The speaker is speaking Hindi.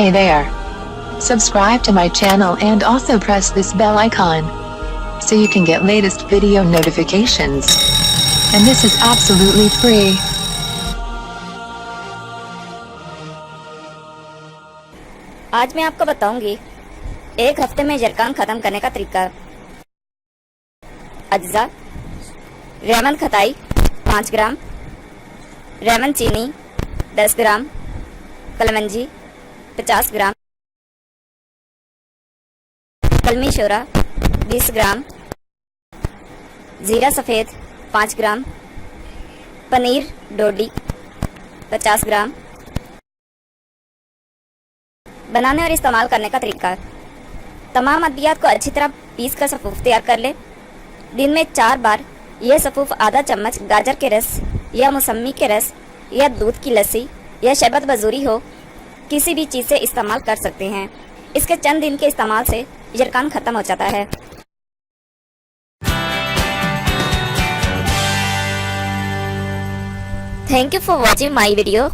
Hey there. Subscribe to my channel and also press this bell icon so you can get latest video notifications. And this is absolutely free. आज मैं आपको बताऊंगी एक हफ्ते में जरकान खत्म करने का तरीका। अज्जा: रेमन खटाई 5 ग्राम, रेमन चीनी 10 ग्राम, कलमंजी 50 ग्राम, कलमी शोरा 20 ग्राम, जीरा सफ़ेद 5 ग्राम, पनीर डोडी 50 ग्राम। बनाने और इस्तेमाल करने का तरीका: तमाम अद्वियात को अच्छी तरह पीस कर सफ़ूफ तैयार कर ले। दिन में 4 बार यह सफ़ूफ आधा चम्मच गाजर के रस या मौसमी के रस या दूध की लस्सी या शरबत बजूरी हो किसी भी चीज़ से इस्तेमाल कर सकते हैं। इसके चंद दिन के इस्तेमाल से जरकान ख़त्म हो जाता है। Thank you for watching my video.